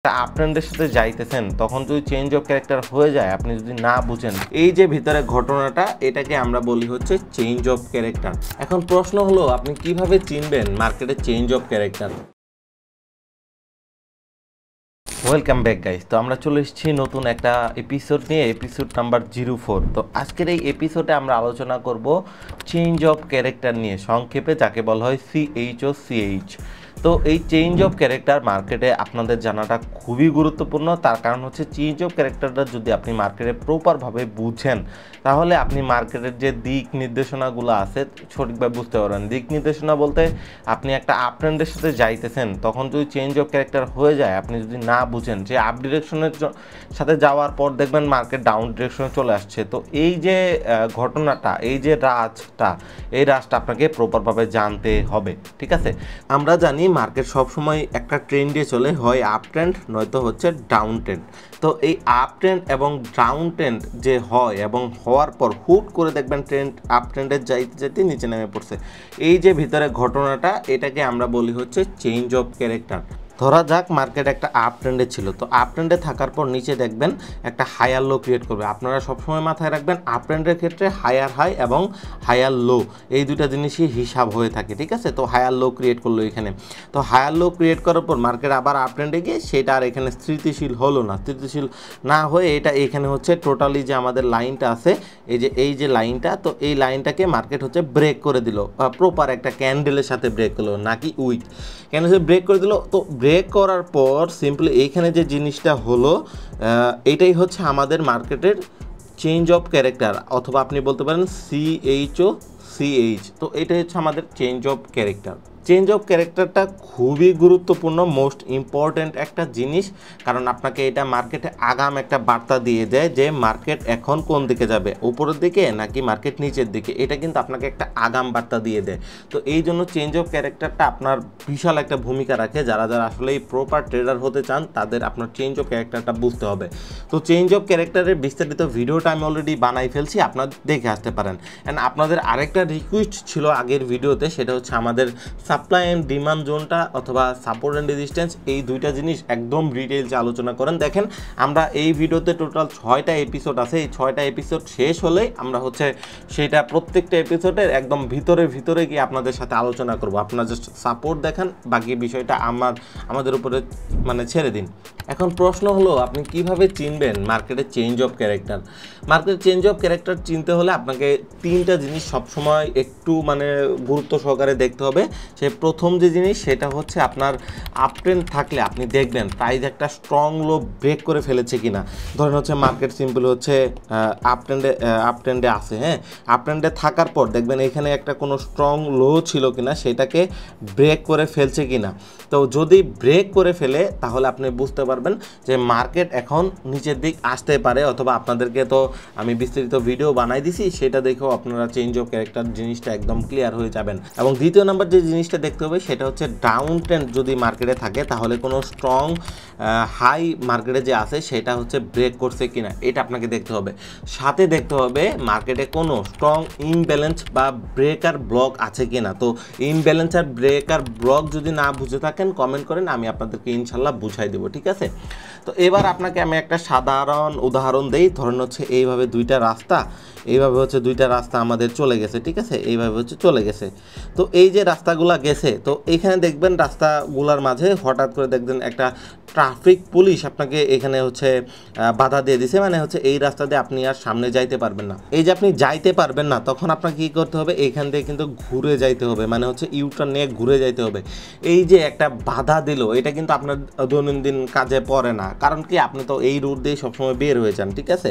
আপট্রেন্ডের সাথে যাইতেছেন তখন যদি চেঞ্জ অফ ক্যারেক্টার হয়ে যায়, আপনি যদি না বুঝেন এই যে ভিতরে ঘটনাটা, এটাকে আমরা বলি হচ্ছে চেঞ্জ অফ ক্যারেক্টার। এখন প্রশ্ন হলো আপনি কিভাবে চিনবেন মার্কেটে change of character. Welcome back guys. তো আমরা চলে এসেছি নতুন একটা এপিসোড নিয়ে, এপিসোড নাম্বার 04। তো আজকের এই এপিসোডে আমরা আলোচনা করব চেঞ্জ অফ ক্যারেক্টার নিয়ে, সংক্ষেপে যাকে বলা হয় CHOCH। তো এই চেঞ্জ অফ ক্যারেক্টার মার্কেটে আপনাদের জানাটা খুবই গুরুত্বপূর্ণ। তার কারণ হচ্ছে চেঞ্জ অফ ক্যারেক্টারটা যদি আপনি মার্কেটে প্রপারভাবে বুঝেন, তাহলে আপনি মার্কেটের যে দিক নির্দেশনাগুলো আছে সঠিকভাবে বুঝতে পারবেন। দিক নির্দেশনা বলতে আপনি একটা আপ ট্রেন্ডের সাথে যাইতেছেন, তখন যদি চেঞ্জ অফ ক্যারেক্টার হয়ে যায়, আপনি যদি না বুঝেন যে আপ ডিরেকশনের সাথে যাওয়ার পর দেখবেন মার্কেট ডাউন ডিরেকশনে চলে আসছে। তো এই যে ঘটনাটা, এই যে এই রাজটা আপনাকে প্রপারভাবে জানতে হবে, ঠিক আছে। আমরা জানি মার্কেট সবসময় একটা ট্রেন্ডে চলে, হয় আপ ট্রেন্ড নয়তো হচ্ছে ডাউন ট্রেন্ড। তো এই আপ ট্রেন্ড এবং ডাউন ট্রেন্ড যে হয় এবং হওয়ার পর হুট করে দেখবেন ট্রেন্ড আপ ট্রেন্ডের যাইতে যাইতে নিচে নেমে পড়ছে, এই যে ভিতরে ঘটনাটা, এটাকে আমরা বলি হচ্ছে চেঞ্জ অফ ক্যারেক্টার। ধরা যাক মার্কেট একটা আপ ট্রেন্ডে ছিল, তো আপ ট্রেন্ডে থাকার পর নিচে দেখবেন একটা হায়ার লো ক্রিয়েট করবে। আপনারা সবসময় মাথায় রাখবেন আপ ট্রেন্ডের ক্ষেত্রে হায়ার হাই এবং হায়ার লো এই দুইটা জিনিসই হিসাব হয়ে থাকে, ঠিক আছে। তো হায়ার লো ক্রিয়েট করলো এখানে, তো হায়ার লো ক্রিয়েট করার পর মার্কেট আবার আপ ট্রেন্ডে গিয়ে সেটা আর এখানে স্থিতিশীল হলো না, স্থিতিশীল না হয়ে এটা এখানে হচ্ছে টোটালি যে আমাদের লাইনটা আছে, এই যে লাইনটা, তো এই লাইনটাকে মার্কেট হচ্ছে ব্রেক করে দিল, প্রপার একটা ক্যান্ডেলের সাথে ব্রেক করলো, নাকি উইক ক্যান্ডেলের ব্রেক করে দিল। তো ব্রেক করার পর সিম্পলি এইখানে যে জিনিসটা হলো, এটাই হচ্ছে আমাদের মার্কেটের চেঞ্জ অফ ক্যারেক্টার, অথবা আপনি বলতে পারেন CHOCH। তো এটাই হচ্ছে আমাদের change of character. Change of ক্যারেক্টারটা খুবই গুরুত্বপূর্ণ, মোস্ট ইম্পর্ট্যান্ট একটা জিনিস, কারণ আপনাকে এটা মার্কেটে আগাম একটা বার্তা দিয়ে দেয় যে মার্কেট এখন কোন দিকে যাবে, উপরের দিকে নাকি মার্কেট নিচের দিকে, এটা কিন্তু আপনাকে একটা আগাম বার্তা দিয়ে দেয়। তো এই জন্য চেঞ্জ অফ ক্যারেক্টারটা আপনার বিশাল একটা ভূমিকা রাখে। যারা আসলে এই প্রপার ট্রেডার হতে চান তাদের আপনার চেঞ্জ অফ ক্যারেক্টারটা বুঝতে হবে। তো চেঞ্জ অফ ক্যারেক্টারের বিস্তারিত ভিডিওটা আমি অলরেডি বানাই ফেলছি, আপনারা দেখে আসতে পারেন। অ্যান্ড আপনাদের আরেকটা রিকোয়েস্ট ছিল আগের ভিডিওতে, সেটা হচ্ছে আমাদের সাপ্লাই অ্যান্ড ডিমান্ড জোনটা অথবা সাপোর্ট অ্যান্ড রেজিস্ট্যান্স, এই দুইটা জিনিস একদম ডিটেইলসে আলোচনা করেন। দেখেন আমরা এই ভিডিওতে টোটাল 6টা এপিসোড আছে, এই 6টা এপিসোড শেষ হলেই আমরা হচ্ছে সেটা প্রত্যেকটা এপিসোডের একদম ভিতরে গিয়ে আপনাদের সাথে আলোচনা করব। আপনারা জাস্ট সাপোর্ট দেখান, বাকি বিষয়টা আমাদের উপরে মানে ছেড়ে দিন। এখন প্রশ্ন হলো আপনি কিভাবে চিনবেন মার্কেটের চেঞ্জ অফ ক্যারেক্টার। মার্কেটের চেঞ্জ অফ ক্যারেক্টার চিনতে হলে আপনাকে 3টা জিনিস সবসময় একটু মানে গুরুত্ব সহকারে দেখতে হবে। সে প্রথম যে জিনিস সেটা হচ্ছে আপনার আপ ট্রেন্ড থাকলে আপনি দেখবেন প্রাইস একটা স্ট্রং লো ব্রেক করে ফেলেছে কিনা। ধরেন হচ্ছে মার্কেট সিম্পল হচ্ছে আপ ট্রেন্ডে আছে, হ্যাঁ, আপ ট্রেন্ডে থাকার পর দেখবেন এখানে একটা কোনো স্ট্রং লো ছিল কিনা, সেটাকে ব্রেক করে ফেলছে কিনা। তো যদি ব্রেক করে ফেলে তাহলে আপনি বুঝতে পারবেন যে মার্কেট এখন নিচের দিক আসতে পারে, অথবা আপনাদেরকে তো আমি বিস্তারিত ভিডিও বানাই দিছি, সেটা দেখেও আপনারা চেঞ্জ অফ ক্যারেক্টার জিনিসটা একদম ক্লিয়ার হয়ে যাবেন। এবং দ্বিতীয় নাম্বার যে জিনিসটা দেখতে হবে সেটা হচ্ছে ডাউন ট্রেন্ড যদি মার্কেটে থাকে, তাহলে কোনো স্ট্রং হাই মার্কেটে যে আছে সেটা হচ্ছে ব্রেক করছে কিনা, এটা আপনাকে দেখতে হবে। সাথে দেখতে হবে মার্কেটে কোনো স্ট্রং ইমব্যালেন্স বা ব্রেকার ব্লক আছে কিনা। তো ইমব্যালেন্স আর ব্রেকার ব্লক যদি না বুঝে থাকেন কমেন্ট করেন, আমি আপনাদেরকে ইনশাল্লাহ বুঝাই দেবো, ঠিক আছে। তো এবার আপনাকে আমি একটা সাধারণ উদাহরণ দেই। ধরেন হচ্ছে এইভাবে দুইটা রাস্তা আমাদের চলে গেছে, ঠিক আছে, এইভাবে হচ্ছে চলে গেছে। তো এই যে রাস্তাগুলা গেছে, তো এইখানে দেখবেন রাস্তাগুলার মাঝে হঠাৎ করে দেখবেন একটা ট্রাফিক পুলিশ আপনাকে এখানে হচ্ছে বাধা দিয়ে দিছে, মানে হচ্ছে এই রাস্তা দিয়ে আপনি আর সামনে যাইতে পারবেন না। এই যে আপনি যাইতে পারবেন না, তখন আপনাকে কী করতে হবে, এইখান থেকে কিন্তু ঘুরে যাইতে হবে, মানে হচ্ছে ইউটার্ন নিয়ে ঘুরে যাইতে হবে। এই যে একটা বাধা দিল, এটা কিন্তু আপনার দৈনন্দিন কাজে পড়ে না, কারণ কি আপনি তো এই রুট দিয়ে সবসময় বের হয়ে যান, ঠিক আছে।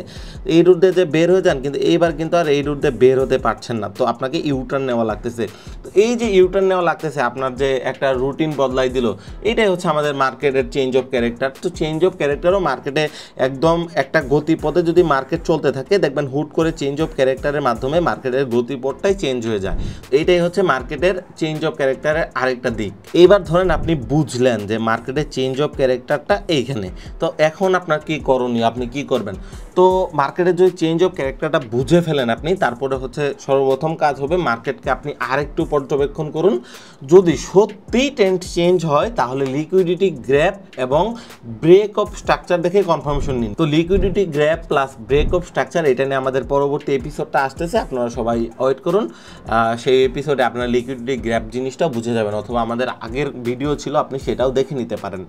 এই রুট দিয়ে যে বের হয়ে যান, কিন্তু এইবার কিন্তু আর এই রুট দিয়ে বের হতে পারছেন না, তো আপনাকে ইউটার্ন নেওয়া লাগতেছে। তো এই যে ইউটার্ন নেওয়া লাগতেছে, আপনার যে একটা রুটিন বদলাই দিল, এটাই হচ্ছে আমাদের মার্কেটের চেঞ্জ অফ ক্যারেক্টার। তো চেঞ্জ অফ ক্যারেক্টারও মার্কেটে একদম একটা গতিপথে যদি মার্কেট চলতে থাকে, দেখবেন হুট করে চেঞ্জ অফ ক্যারেক্টারের মাধ্যমে মার্কেটের গতিপথটাই চেঞ্জ হয়ে যায়। এইটাই হচ্ছে মার্কেটের চেঞ্জ অফ ক্যারেক্টারের আরেকটা দিক। এইবার ধরেন আপনি বুঝলেন যে মার্কেটের চেঞ্জ অফ ক্যারেক্টারটা এইখানে, তো এখন আপনার কি করণীয়, আপনি কি করবেন। তো মার্কেটের যদি চেঞ্জ অফ ক্যারেক্টারটা বুঝে বুঝে ফেলেন আপনি, তারপরে হচ্ছে সর্বপ্রথম কাজ হবে মার্কেটকে আপনি আরেকটু পর্যবেক্ষণ করুন। যদি সত্যিই ট্রেন্ড চেঞ্জ হয় তাহলে লিকুইডিটি গ্র্যাব এবং ব্রেক অফ স্ট্রাকচার দেখে কনফার্মেশন নিন। তো liquidity grab plus break of structure এটা নিয়ে আমাদের পরবর্তী এপিসোডটা আসতেছে, আপনারা সবাই ওয়েট করুন। সেই এপিসোডে আপনারা লিকুইডিটি গ্র্যাব জিনিসটা বুঝে যাবেন, অথবা আমাদের আগের ভিডিও ছিল আপনি সেটাও দেখে নিতে পারেন,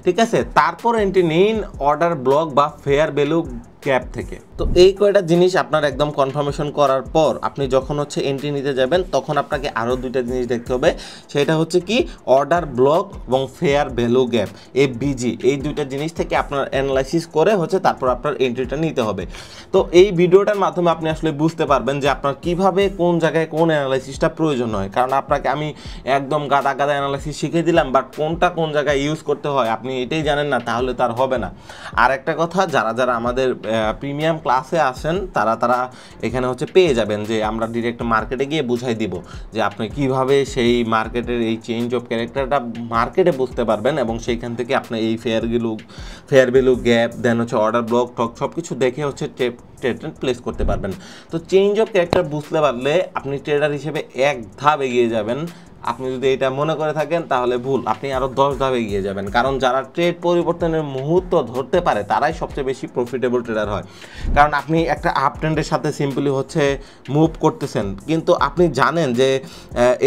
ঠিক আছে। তারপর এন্ট্রি নিন অর্ডার ব্লক বা ফেয়ার ভ্যালু গ্যাপ থেকে। তো এই কয়টা জিনিস আপনার একদম কনফার্মেশন করার পর আপনি যখন হচ্ছে এন্ট্রি নিতে যাবেন তখন আপনাকে আরও দুইটা জিনিস দেখতে হবে, সেটা হচ্ছে কি অর্ডার ব্লক এবং ফেয়ার ভ্যালু গ্যাপ, এফভিজি। এই দুইটা জিনিস থেকে আপনার অ্যানালাইসিস করে হচ্ছে তারপর আপনার এন্ট্রিটা নিতে হবে। তো এই ভিডিওটার মাধ্যমে আপনি আসলে বুঝতে পারবেন যে আপনার কিভাবে কোন জায়গায় কোন অ্যানালাইসিসটা প্রয়োজন হয়। কারণ আপনাকে আমি একদম গাদা গাদা অ্যানালাইসিস শিখিয়ে দিলাম, বাট কোনটা কোন জায়গায় ইউজ করতে হয় আপনি এটাই জানেন না, তাহলে তার হবে না। আর একটা কথা, যারা যারা আমাদের প্রিমিয়াম ক্লাসে আসেন তারা এখানে হচ্ছে পেয়ে যাবেন যে আমরা ডিরেক্ট মার্কেটে গিয়ে বুঝাই দিব যে আপনি কিভাবে সেই মার্কেটের এই চেঞ্জ অফ ক্যারেক্টারটা মার্কেটে বুঝতে পারবেন, এবং সেইখান থেকে আপনি এই ফেয়ার ভ্যালু গ্যাপ দেন হচ্ছে অর্ডার ব্লক টক সব কিছু দেখে হচ্ছে ট্রেড প্লেস করতে পারবেন। তো চেঞ্জ অফ ক্যারেক্টার বুঝতে পারলে আপনি ট্রেডার হিসেবে এক ধাপ এগিয়ে যাবেন। আপনি যদি এটা মনে করে থাকেন তাহলে ভুল, আপনি আরও 10 ধাপ এগিয়ে যাবেন। কারণ যারা ট্রেড পরিবর্তনের মুহূর্ত ধরতে পারে তারাই সবচেয়ে বেশি প্রফিটেবল ট্রেডার হয়। কারণ আপনি একটা আপ ট্রেন্ডের সাথে সিম্পলি হচ্ছে মুভ করতেছেন, কিন্তু আপনি জানেন যে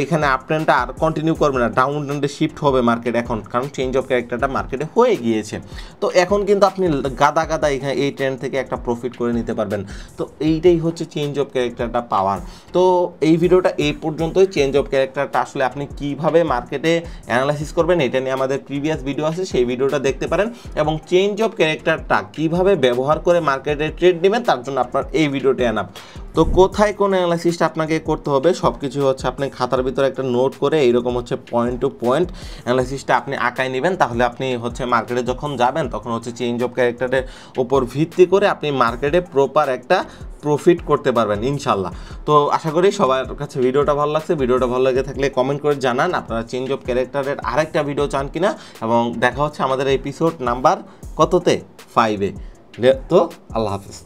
এখানে আপ ট্রেন্ডটা আর কন্টিনিউ করবে না, ডাউন ট্রেন্ডে শিফট হবে মার্কেট এখন, কারণ চেঞ্জ অফ ক্যারেক্টারটা মার্কেটে হয়ে গিয়েছে। তো এখন কিন্তু আপনি গাদা গাদা এখানে এই ট্রেন্ড থেকে একটা প্রফিট করে নিতে পারবেন। তো এইটাই হচ্ছে চেঞ্জ অফ ক্যারেক্টারটা পাওয়ার। তো এই ভিডিওটা এই পর্যন্তই। চেঞ্জ অফ ক্যারেক্টারটা আসলে আপনি কিভাবে মার্কেটে অ্যানালাইসিস করবেন এটা নিয়ে আমাদের প্রিভিয়াস ভিডিও আছে, সেই ভিডিওটা দেখতে পারেন। এবং চেঞ্জ অফ ক্যারেক্টারটা কিভাবে ব্যবহার করে মার্কেটে ট্রেড নেবেন তার জন্য আপনার এই ভিডিওটি আনা। তো কোথায় কোন অ্যানালাইসিসটা আপনাকে করতে হবে সব কিছু হচ্ছে আপনি খাতার ভিতরে একটা নোট করে এইরকম হচ্ছে পয়েন্ট টু পয়েন্ট অ্যানালাইসিসটা আপনি আঁকায় নেবেন, তাহলে আপনি হচ্ছে মার্কেটে যখন যাবেন তখন হচ্ছে চেঞ্জ অফ ক্যারেক্টারের উপর ভিত্তি করে আপনি মার্কেটে প্রপার একটা প্রফিট করতে পারবেন ইনশাল্লাহ। তো আশা করি সবার কাছে ভিডিওটা ভালো লাগছে। ভিডিওটা ভালো লেগে থাকলে কমেন্ট করে জানান আপনারা চেঞ্জ অফ ক্যারেক্টারের আরেকটা ভিডিও চান কিনা, এবং দেখা হচ্ছে আমাদের এপিসোড নাম্বার কততে 5-এ। তো আল্লাহ হাফিজ।